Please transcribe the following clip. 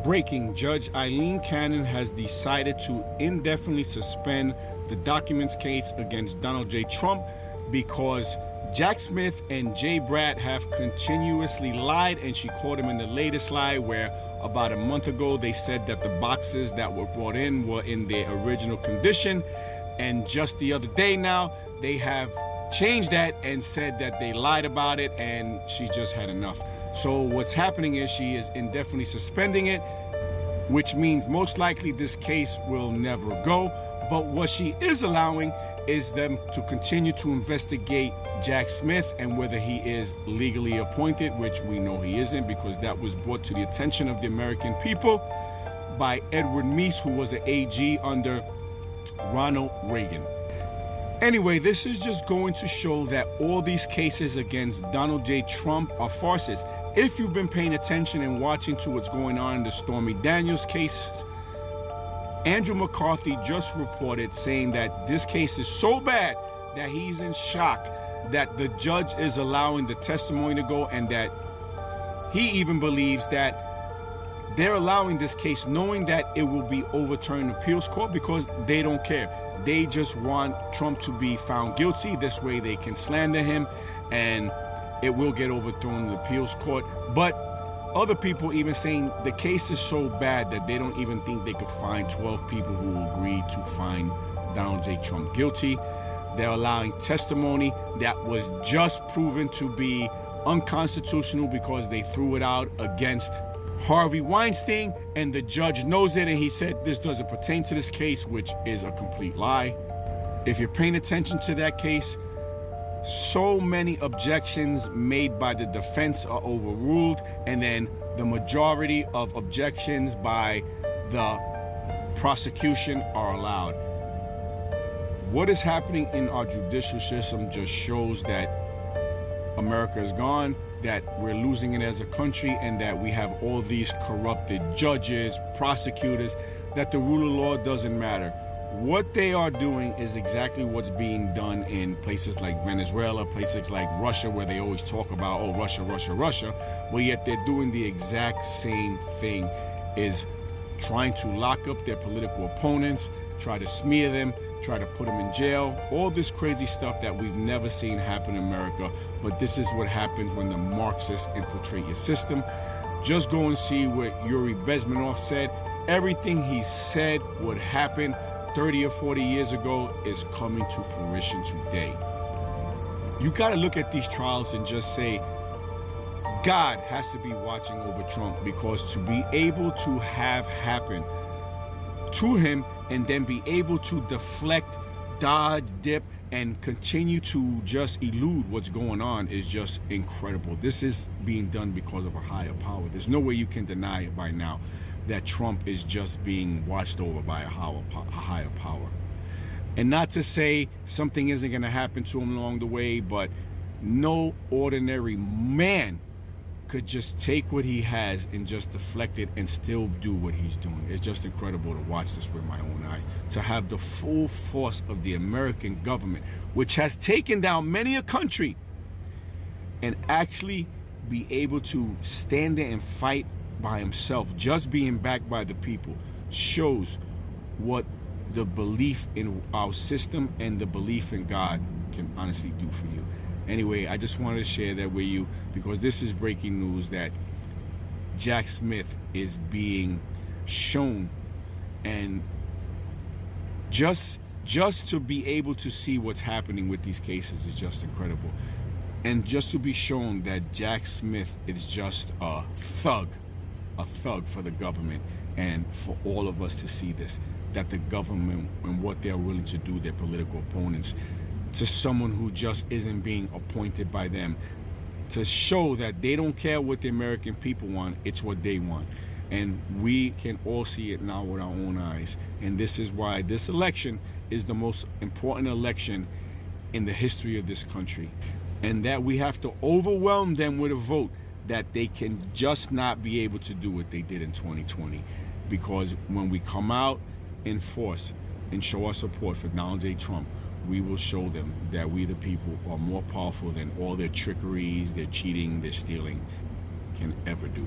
Breaking: Judge Eileen Cannon has decided to indefinitely suspend the documents case against Donald J. Trump because Jack Smith and Jay Bratt have continuously lied, and she caught him in the latest lie where about a month ago they said that the boxes that were brought in were in their original condition, and just the other day now they have changed that and said that they lied about it, and she just had enough. So what's happening is she is indefinitely suspending it, which means most likely this case will never go. But what she is allowing is them to continue to investigate Jack Smith and whether he is legally appointed, which we know he isn't, because that was brought to the attention of the American people by Edward Meese, who was an AG under Ronald Reagan. Anyway, this is just going to show that all these cases against Donald J. Trump are farces. If you've been paying attention and watching to what's going on in the Stormy Daniels case, Andrew McCarthy just reported saying that this case is so bad that he's in shock that the judge is allowing the testimony to go, and that he even believes that they're allowing this case knowing that it will be overturned in appeals court because they don't care. They just want Trump to be found guilty. This way they can slander him and it will get overthrown in the appeals court. But other people even saying the case is so bad that they don't even think they could find 12 people who will agree to find Donald J. Trump guilty. They're allowing testimony that was just proven to be unconstitutional because they threw it out against Harvey Weinstein, and the judge knows it, and he said this doesn't pertain to this case, which is a complete lie. If you're paying attention to that case, so many objections made by the defense are overruled, and then the majority of objections by the prosecution are allowed. What is happening in our judicial system just shows that America is gone, that we're losing it as a country, and that we have all these corrupted judges, prosecutors, that the rule of law doesn't matter. What they are doing is exactly what's being done in places like Venezuela, places like Russia, where they always talk about, oh, Russia, Russia, Russia, but yet they're doing the exact same thing, is trying to lock up their political opponents, try to smear them, try to put them in jail, all this crazy stuff that we've never seen happen in America. But this is what happens when the Marxists infiltrate your system. Just go and see what Yuri Bezmenov said. Everything he said would happen 30 or 40 years ago is coming to fruition today. You got to look at these trials and just say, God has to be watching over Trump, because to be able to have happen to him and then be able to deflect, dodge, dip, and continue to just elude what's going on is just incredible. This is being done because of a higher power. There's no way you can deny it by now that Trump is just being watched over by a higher power. And not to say something isn't going to happen to him along the way, but no ordinary man could just take what he has and just deflect it and still do what he's doing. It's just incredible to watch this with my own eyes. To have the full force of the American government, which has taken down many a country, and actually be able to stand there and fight by himself, just being backed by the people, shows what the belief in our system and the belief in God can honestly do for you. Anyway, I just wanted to share that with you because this is breaking news that Jack Smith is being shown, and just to be able to see what's happening with these cases is just incredible. And just to be shown that Jack Smith is just a thug for the government, and for all of us to see this, that the government and what they're willing to do, their political opponents, to someone who just isn't being appointed by them, to show that they don't care what the American people want, it's what they want. And we can all see it now with our own eyes. And this is why this election is the most important election in the history of this country. And that we have to overwhelm them with a vote that they can just not be able to do what they did in 2020. Because when we come out in force and show our support for Donald J. Trump, we will show them that we the people are more powerful than all their trickeries, their cheating, their stealing can ever do.